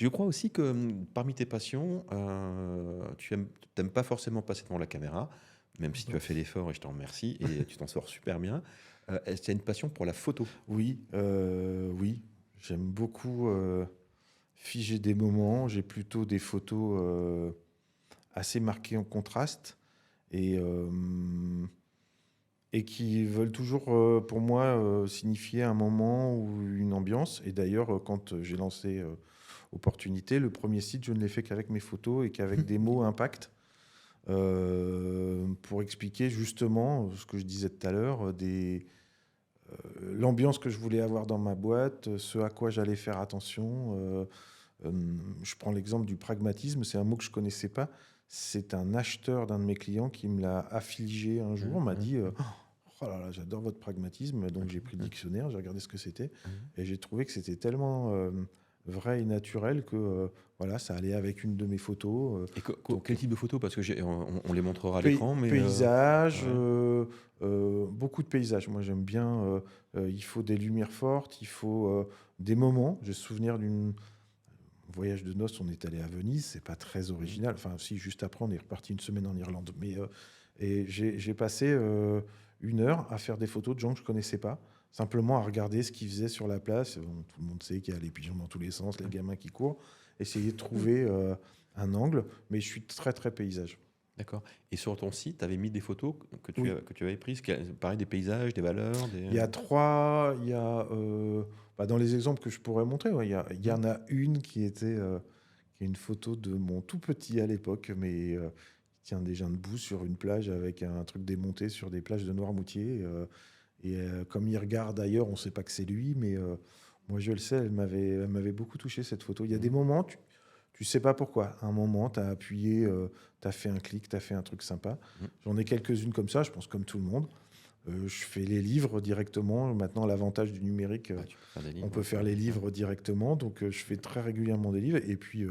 crois aussi que parmi tes passions, tu n'aimes pas forcément passer devant la caméra, même si tu as fait l'effort et je t'en remercie et tu t'en sors super bien. Est-ce que tu as une passion pour la photo? Oui, oui, j'aime beaucoup figer des moments. J'ai plutôt des photos assez marquées en contraste et, euh, et qui veulent toujours, pour moi, signifier un moment ou une ambiance. Et d'ailleurs, quand j'ai lancé Opportunité, le premier site, je ne l'ai fait qu'avec mes photos et qu'avec des mots impact. Pour expliquer justement ce que je disais tout à l'heure, l'ambiance que je voulais avoir dans ma boîte, ce à quoi j'allais faire attention. Euh, je prends l'exemple du pragmatisme, c'est un mot que je ne connaissais pas. C'est un acheteur d'un de mes clients qui me l'a affligé un jour, m'a dit oh là là, j'adore votre pragmatisme. Donc j'ai pris le dictionnaire, j'ai regardé ce que c'était et j'ai trouvé que c'était tellement vrai et naturel que voilà, ça allait avec une de mes photos. Et Donc, quel type de photo? Parce que on les montrera à l'écran, mais paysages, ouais. beaucoup de paysages. Moi, j'aime bien. Il faut des lumières fortes, il faut des moments. J'ai souvenir d'un voyage de noces. On est allé à Venise. C'est pas très original. Enfin, si, juste après, on est reparti une semaine en Irlande. Mais et j'ai passé 1 heure à faire des photos de gens que je connaissais pas. Simplement à regarder ce qu'ils faisaient sur la place. Bon, tout le monde sait qu'il y a les pigeons dans tous les sens, les gamins qui courent. Essayer de trouver un angle. Mais je suis très, très paysage. D'accord. Et sur ton site, tu avais mis des photos Oui. que tu avais prises, pareil, des paysages, des valeurs, Il y a trois. Il y a, dans les exemples que je pourrais montrer, ouais, il y en a une qui est une photo de mon tout petit à l'époque, mais il tient déjà debout sur une plage avec un truc démonté sur des plages de Noirmoutier. Comme il regarde ailleurs, on ne sait pas que c'est lui, mais moi je le sais, elle m'avait beaucoup touché cette photo. Il y a des moments, tu sais pas pourquoi. Un moment, tu as appuyé, tu as fait un clic, tu as fait un truc sympa. J'en ai quelques-unes comme ça, je pense comme tout le monde. Je fais les livres directement. Maintenant, l'avantage du numérique, tu peux faire des on livres. peut faire les livres directement. Donc, je fais très régulièrement des livres. Et puis,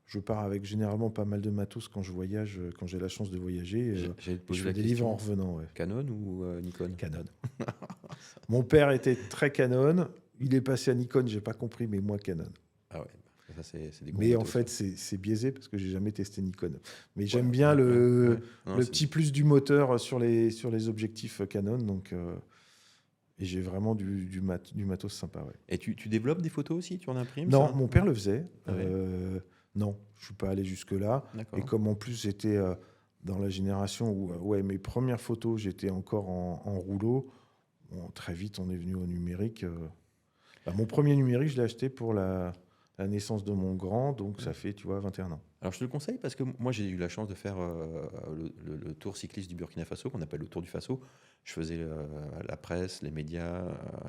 je pars avec généralement pas mal de matos quand je voyage, quand j'ai la chance de voyager. J'allais te Et je poser fais la des livres en question, revenant. Ouais. Canon ou Nikon? Canon. Mon père était très Canon. Il est passé à Nikon, j'ai pas compris, mais moi, Canon. Ah ouais, ça c'est des gros Mais en matos, ça. fait, c'est biaisé parce que j'ai jamais testé Nikon. Mais Ouais, j'aime bien ouais. Non, le petit plus du moteur sur les objectifs Canon. Donc, et j'ai vraiment du matos sympa. Ouais. Et tu développes des photos aussi? Tu en imprimes, Non, ça? mon père le faisait. Ah ouais, Non, je suis pas allé jusque-là. Et d'accord. comme en plus j'étais dans la génération où ouais, mes premières photos, j'étais encore en rouleau, bon, très vite on est venu au numérique. Mon premier numérique, je l'ai acheté pour la naissance de mon grand, donc ça fait, tu vois, 21 ans. Alors je te le conseille parce que moi j'ai eu la chance de faire le tour cycliste du Burkina Faso, qu'on appelle le Tour du Faso. Je faisais la presse, les médias,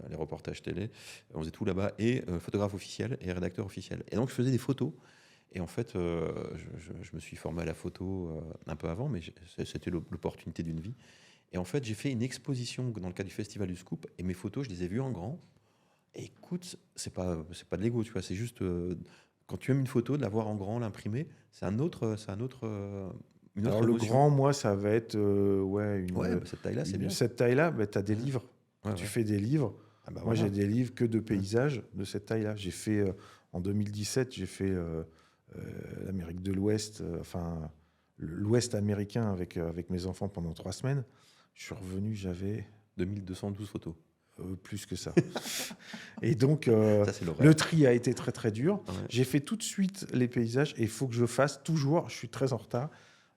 les reportages télé, on faisait tout là-bas, et photographe officiel et rédacteur officiel. Et donc je faisais des photos. Et en fait, je me suis formé à la photo un peu avant, mais c'était l'opportunité d'une vie. Et en fait, j'ai fait une exposition dans le cadre du Festival du Scoop, et mes photos, je les ai vues en grand. Et écoute, c'est pas de l'ego, tu vois, c'est juste quand tu aimes une photo, de la voir en grand, l'imprimer, une autre Alors le émotion. grand, moi, ça va être ouais, Ouais, bah, cette taille-là, c'est bien. cette taille-là, tu as des livres. Ouais, Quand tu ouais. fais des livres, Ah bah moi voilà. j'ai des livres que de paysages de cette taille-là. J'ai fait en 2017, j'ai fait l'Amérique de l'Ouest, enfin l'Ouest américain avec mes enfants pendant 3 semaines. Je suis revenu, j'avais 2212 photos. plus que ça. Et donc Ça, c'est l'horreur. le tri a été très très dur. Ouais. J'ai fait tout de suite les paysages et il faut que je fasse toujours, je suis très en retard,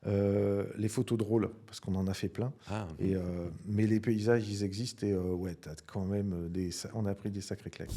les photos drôles, parce qu'on en a fait plein. Ah, Mais les paysages, ils existent et ouais, t'as quand même on a pris des sacrés claques.